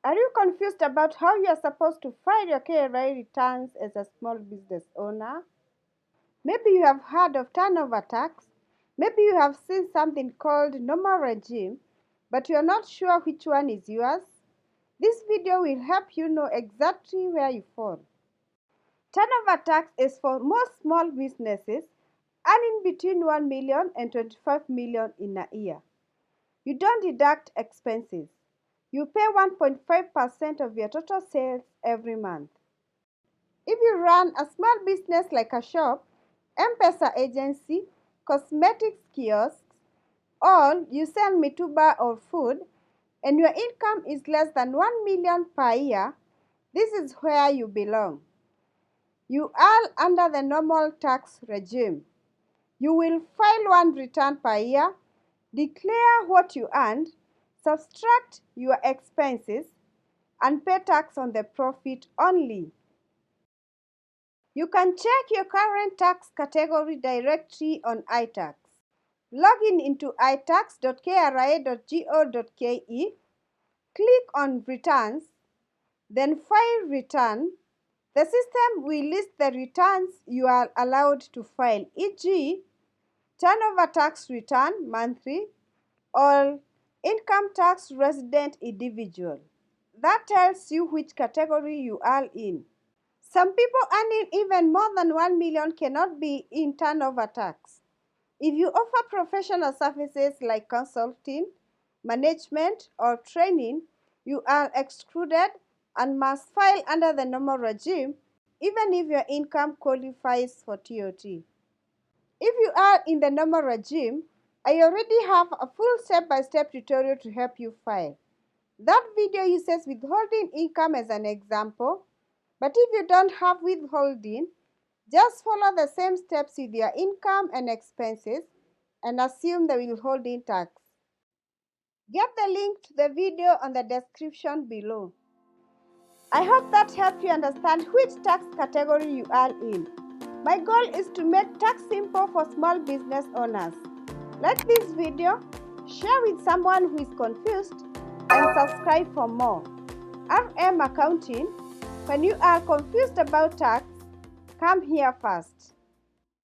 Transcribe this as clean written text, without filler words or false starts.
Are you confused about how you are supposed to file your KRA returns as a small business owner? Maybe you have heard of turnover tax. Maybe you have seen something called normal regime, but you are not sure which one is yours. This video will help you know exactly where you fall. Turnover tax is for most small businesses earning between 1 million and 25 million in a year. You don't deduct expenses. You pay 1.5% of your total sales every month. If you run a small business like a shop, M-Pesa agency, cosmetics kiosks, or you sell mituba or food, and your income is less than 1 million per year, this is where you belong. You are under the normal tax regime. You will file one return per year, declare what you earned, subtract your expenses, and pay tax on the profit only. You can check your current tax category directly on iTax. Log in into itax.kra.go.ke, click on Returns, then File Return. The system will list the returns you are allowed to file, e.g., turnover tax return monthly or income tax resident individual. That tells you which category you are in. Some people earning even more than 1 million cannot be in turnover tax. If you offer professional services like consulting, management, or training, you are excluded and must file under the normal regime even if your income qualifies for TOT. If you are in the normal regime, I already have a full step-by-step tutorial to help you file. That video uses withholding income as an example, but if you don't have withholding, just follow the same steps with your income and expenses and assume the withholding tax. Get the link to the video on the description below. I hope that helped you understand which tax category you are in. My goal is to make tax simple for small business owners. Like this video, share with someone who is confused, and subscribe for more. RM Accounting. When you are confused about tax, come here first.